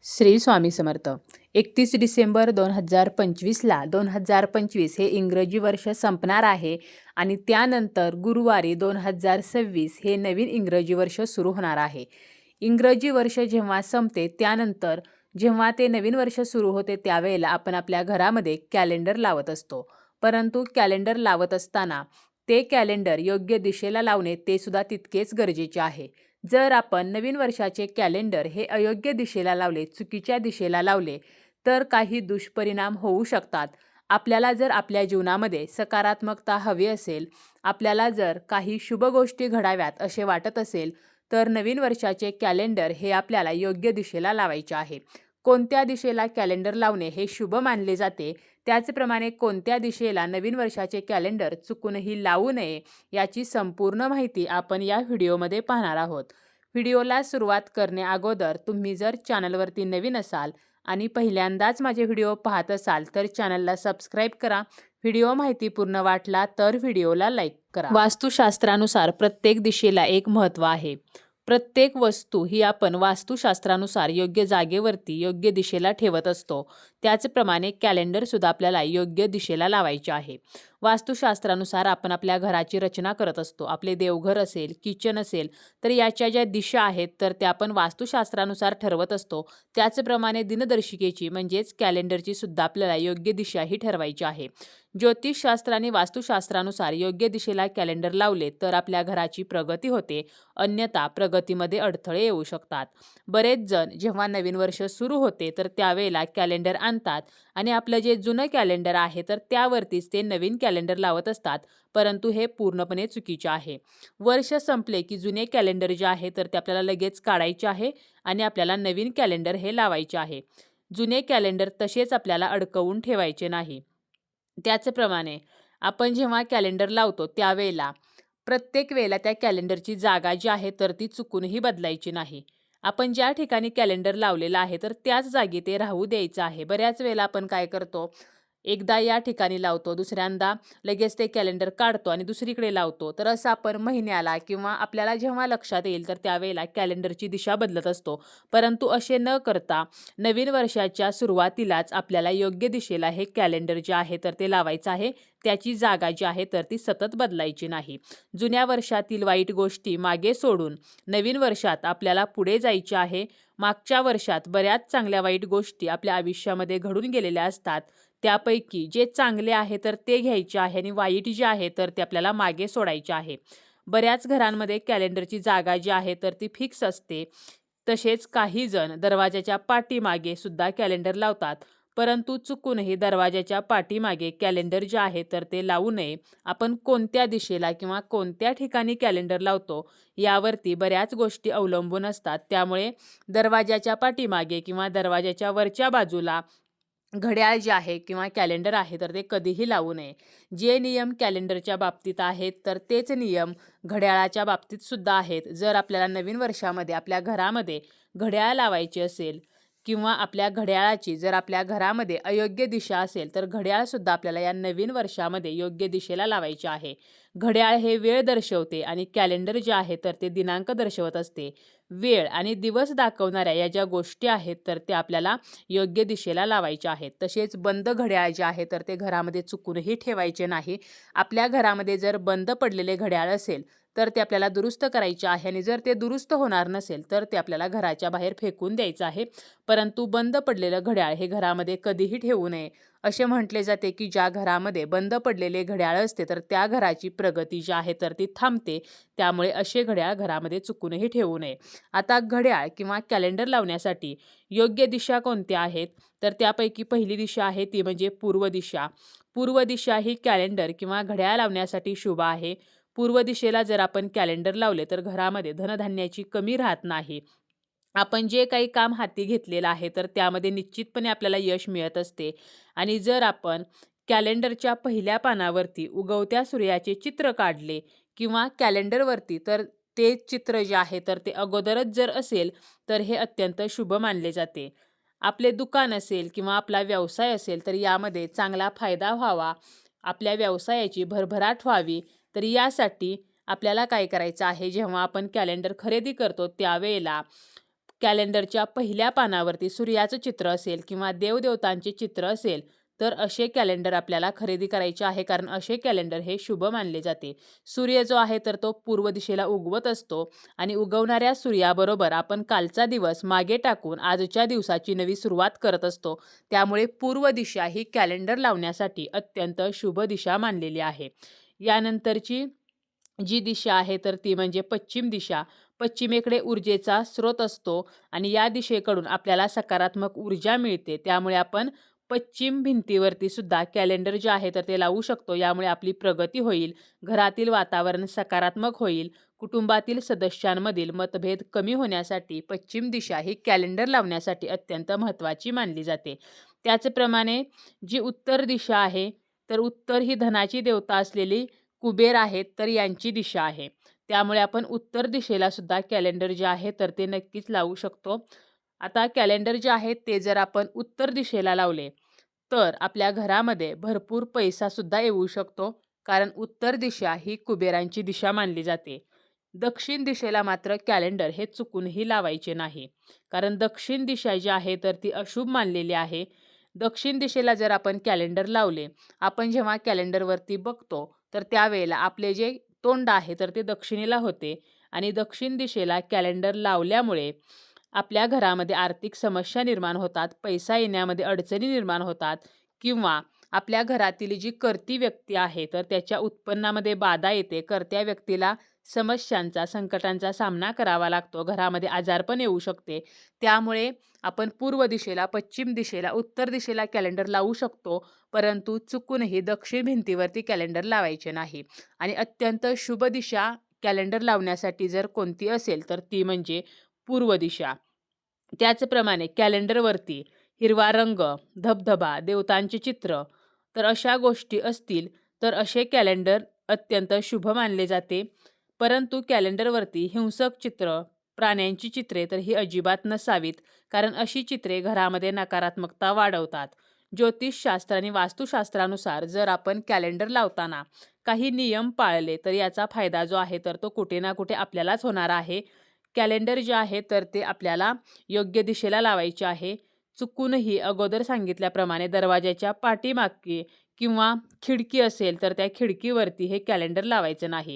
श्री स्वामी समर्थ. 31 डिसेंबर 2025ला 2025 हे इंग्रजी वर्ष संपणार आहे आणि त्यानंतर गुरुवारी 2026 हे नवीन इंग्रजी वर्ष सुरू होणार आहे. इंग्रजी वर्ष जेव्हा संपते त्यानंतर जेव्हा ते नवीन वर्ष सुरू होते त्यावेळेला आपण आपल्या घरामध्ये कॅलेंडर लावत असतो. परंतु कॅलेंडर लावत असताना ते कॅलेंडर योग्य दिशेला लावणे ते सुद्धा तितकेच गरजेचे आहे. जर आपण नवीन वर्षाचे कॅलेंडर हे अयोग्य दिशेला लावले, चुकीच्या दिशेला लावले, तर काही दुष्परिणाम होऊ शकतात. आपल्याला जर आपल्या जीवनामध्ये सकारात्मकता हवी असेल, आपल्याला जर काही शुभ गोष्टी घडाव्यात असे वाटत असेल, तर नवीन वर्षाचे कॅलेंडर हे आपल्याला योग्य दिशेला लावायचे आहे. कोणत्या दिशेला कॅलेंडर लावणे हे शुभ मानले जाते, त्याचप्रमाणे कोणत्या दिशेला नवीन वर्षाचे कॅलेंडर चुकूनही लावू नये याची संपूर्ण माहिती आपण या व्हिडिओमध्ये पाहणार आहोत. व्हिडिओला सुरुवात करण्याअगोदर तुम्ही जर चॅनलवरती नवीन असाल आणि पहिल्यांदाच माझे व्हिडिओ पाहत असाल तर चॅनलला सबस्क्राईब करा. व्हिडिओ माहितीपूर्ण वाटला तर व्हिडिओला लाईक करा. वास्तुशास्त्रानुसार प्रत्येक दिशेला एक महत्त्व आहे. प्रत्येक वस्तू ही आपण वास्तुशास्त्रानुसार योग्य जागेवरती योग्य दिशेला ठेवत असतो. त्याचप्रमाणे कॅलेंडरसुद्धा आपल्याला योग्य दिशेला लावायचे आहे. वास्तुशास्त्रानुसार आपण आपल्या घराची रचना करत असतो. आपले देवघर असेल, किचन असेल, तर याच्या ज्या दिशा आहेत तर त्या आपण वास्तुशास्त्रानुसार ठरवत असतो. त्याचप्रमाणे दिनदर्शिकेची म्हणजेच कॅलेंडरची सुद्धा आपल्याला योग्य दिशा ही ठरवायची आहे. ज्योतिषशास्त्र आणि वास्तुशास्त्रानुसार योग्य दिशेला कॅलेंडर लावले तर आपल्या घराची प्रगती होते, अन्यथा प्रगतीमध्ये अडथळे येऊ शकतात. बरेच जण जेव्हा नवीन वर्ष सुरू होते तर त्यावेळेला कॅलेंडर आणतात आणि आपलं जे जुनं कॅलेंडर आहे तर त्यावरतीच ते नवीन कॅलेंडर लावत असतात, परंतु हे पूर्णपणे चुकीचे आहे. वर्ष संपले की जुने कॅलेंडर जे आहे तर ते आपल्याला लगेच काढायचे आहे आणि आपल्याला नवीन कॅलेंडर हे लावायचे आहे. जुने कॅलेंडर तसेच आपल्याला अडकवून ठेवायचे नाही. त्याचप्रमाणे आपण जेव्हा कॅलेंडर लावतो त्यावेळेला प्रत्येक वेळेला त्या कॅलेंडरची जागा जी आहे तर ती चुकूनही बदलायची नाही. आपण ज्या ठिकाणी कॅलेंडर लावलेलं आहे तर त्याच जागी ते राहू द्यायचं आहे. बऱ्याच वेळेला आपण काय करतो, एकदा या ठिकाणी लावतो, दुसऱ्यांदा लगेच ते कॅलेंडर काढतो आणि दुसरीकडे लावतो. तर असं आपण महिन्याला किंवा आपल्याला जेव्हा लक्षात येईल तर त्यावेळेला कॅलेंडरची दिशा बदलत असतो. परंतु असे न करता नवीन वर्षाच्या सुरुवातीलाच आपल्याला योग्य दिशेला हे कॅलेंडर जे आहे तर ते लावायचं आहे. त्याची जागा जी आहे तर ती सतत बदलायची नाही. जुन्या वर्षातील वाईट गोष्टी मागे सोडून नवीन वर्षात आपल्याला पुढे जायचे आहे. मागच्या वर्षात बऱ्याच चांगल्या वाईट गोष्टी आपल्या आयुष्यामध्ये घडून गेलेल्या असतात. त्यापैकी जे चांगले आहे तर ते घ्यायचे आहे आणि वाईट जे आहे तर ते आपल्याला मागे सोडायचे आहे. बऱ्याच घरांमध्ये कॅलेंडरची जागा जी आहे तर ती फिक्स असते. तसेच काही जण दरवाजाच्या पाठीमागे सुद्धा कॅलेंडर लावतात, परंतु चुकूनही दरवाजाच्या पाठीमागे कॅलेंडर जे आहे तर ते लावू नये. आपण कोणत्या दिशेला किंवा कोणत्या ठिकाणी कॅलेंडर लावतो यावरती बऱ्याच गोष्टी अवलंबून असतात. त्यामुळे दरवाजाच्या पाठीमागे किंवा दरवाजाच्या वरच्या बाजूला घड्याळ जे आहे किंवा कॅलेंडर आहे तर ते कधीही लावू नये. जे नियम कॅलेंडरच्या बाबतीत आहेत तर तेच नियम घड्याळाच्या बाबतीत सुद्धा आहेत. जर आपल्याला नवीन वर्षामध्ये आपल्या घरामध्ये घड्याळ लावायचे असेल किंवा आपल्या घड्याळाची जर आपल्या घरामध्ये अयोग्य दिशा असेल तर घड्याळसुद्धा आपल्याला या नवीन वर्षामध्ये योग्य दिशेला लावायचे आहे. घड्याळ हे वेळ दर्शवते आणि कॅलेंडर जे आहे तर ते दिनांक दर्शवत असते. वेळ आणि दिवस दाखवणाऱ्या या ज्या गोष्टी आहेत तर त्या आपल्याला योग्य दिशेला लावायचे आहेत. तसेच बंद घड्याळ जे आहे तर ते घरामध्ये चुकूनही ठेवायचे नाही. आपल्या घरामध्ये जर बंद पडलेले घड्याळ असेल तर ते आपल्याला दुरुस्त करायचे आहे आणि जर ते दुरुस्त होणार नसेल तर ते आपल्याला घराच्या बाहेर फेकून द्यायचं आहे. परंतु बंद पडलेलं घड्याळ हे घरामध्ये कधीही ठेवू नये. असे म्हटले जाते की ज्या घरामध्ये बंद पडलेले घड्याळ असते तर त्या घराची प्रगती जी आहे तर ती थांबते. त्यामुळे असे घड्याळ घरामध्ये चुकूनही ठेवू नये. आता घड्याळ किंवा कॅलेंडर लावण्यासाठी योग्य दिशा कोणत्या आहेत तर त्यापैकी पहिली दिशा आहे ती म्हणजे पूर्व दिशा. पूर्व दिशा ही कॅलेंडर किंवा घड्याळ लावण्यासाठी शुभ आहे. पूर्व दिशेला जर आपण कॅलेंडर लावले तर घरामध्ये धनधान्याची कमी राहत नाही. आपण जे काही काम हाती घेतलेलं आहे तर त्यामध्ये निश्चितपणे आपल्याला यश मिळत असते. आणि जर आपण कॅलेंडरच्या पहिल्या पानावरती उगवत्या सूर्याचे चित्र काढले किंवा कॅलेंडरवरती तर ते चित्र जे आहे तर ते अगोदरच जर असेल तर हे अत्यंत शुभ मानले जाते. आपले दुकान असेल किंवा आपला व्यवसाय असेल तर यामध्ये चांगला फायदा व्हावा, आपल्या व्यवसायाची भरभराट व्हावी, तर यासाठी आपल्याला काय करायचं आहे, जेव्हा आपण कॅलेंडर खरेदी करतो त्यावेळेला कॅलेंडरच्या पहिल्या पानावरती सूर्याचं चित्र असेल किंवा देवदेवतांचे चित्र असेल तर असे कॅलेंडर आपल्याला खरेदी करायचे आहे, कारण असे कॅलेंडर हे शुभ मानले जाते. सूर्य जो आहे तर तो पूर्व दिशेला उगवत असतो आणि उगवणाऱ्या सूर्याबरोबर आपण कालचा दिवस मागे टाकून आजच्या दिवसाची नवी सुरुवात करत असतो. त्यामुळे पूर्व दिशा ही कॅलेंडर लावण्यासाठी अत्यंत शुभ दिशा मानलेली आहे. यानंतरची जी दिशा आहे तर ती म्हणजे पश्चिम दिशा. पश्चिमेकडे ऊर्जेचा स्रोत असतो आणि या दिशेकडून आपल्याला सकारात्मक ऊर्जा मिळते. त्यामुळे आपण पश्चिम भिंतीवरती सुद्धा कॅलेंडर जे आहे तर ते लावू शकतो. यामुळे आपली प्रगती होईल, घरातील वातावरण सकारात्मक होईल, कुटुंबातील सदस्यांमधील मतभेद कमी होण्यासाठी पश्चिम दिशा ही कॅलेंडर लावण्यासाठी अत्यंत महत्त्वाची मानली जाते. त्याचप्रमाणे जी उत्तर दिशा आहे तर उत्तर ही धनाची देवता असलेली कुबेर आहेत तर यांची दिशा आहे. त्यामुळे आपण उत्तर दिशेला सुद्धा कॅलेंडर जे आहे तर ते नक्कीच लावू शकतो. आता कॅलेंडर जे आहेत ते जर आपण उत्तर दिशेला लावले तर आपल्या घरामध्ये भरपूर पैसासुद्धा येऊ शकतो, कारण उत्तर दिशा ही कुबेरांची दिशा मानली जाते. दक्षिण दिशेला मात्र कॅलेंडर हे चुकूनही लावायचे नाही, कारण दक्षिण दिशा जी आहे तर ती अशुभ मानलेली आहे. दक्षिण दिशेला जर आपण कॅलेंडर लावले, आपण जेव्हा कॅलेंडरवरती बघतो तर त्यावेळेला आपले जे तोंड आहे तर ते दक्षिणेला होते आणि दक्षिण दिशेला कॅलेंडर लावल्यामुळे आपल्या घरामध्ये आर्थिक समस्या निर्माण होतात, पैसा येण्यामध्ये अडचणी निर्माण होतात किंवा आपल्या घरातील जी कर्ती व्यक्ती आहे तर त्याच्या उत्पन्नामध्ये बाधा येते. कर्त्या व्यक्तीला समस्यांचा, संकटांचा सामना करावा लागतो. घरामध्ये आजारपण येऊ शकते. त्यामुळे आपण पूर्व दिशेला, पश्चिम दिशेला, उत्तर दिशेला कॅलेंडर लावू शकतो, परंतु चुकूनही दक्षिण भिंतीवरती कॅलेंडर लावायचे नाही. आणि अत्यंत शुभ दिशा कॅलेंडर लावण्यासाठी जर कोणती असेल तर ती म्हणजे पूर्व दिशा. त्याचप्रमाणे कॅलेंडरवरती हिरवा रंग, धबधबा, देवतांचे चित्र तर अशा गोष्टी असतील तर असे कॅलेंडर अत्यंत शुभ मानले जाते. परंतु कॅलेंडरवरती हिंसक चित्र, प्राण्यांची चित्रे तर ही अजिबात नसावीत, कारण अशी चित्रे घरामध्ये नकारात्मकता वाढवतात. ज्योतिषशास्त्र आणि वास्तुशास्त्रानुसार जर आपण कॅलेंडर लावताना काही नियम पाळले तर याचा फायदा जो आहे तर तो कुठे ना कुठे आपल्यालाच होणार आहे. कॅलेंडर जे आहे तर ते आपल्याला योग्य दिशेला लावायचे आहे. चुकूनही अगोदर सांगितल्याप्रमाणे दरवाजाच्या पाठीमागे किंवा खिडकी असेल तर त्या खिडकीवरती हे कॅलेंडर लावायचं नाही.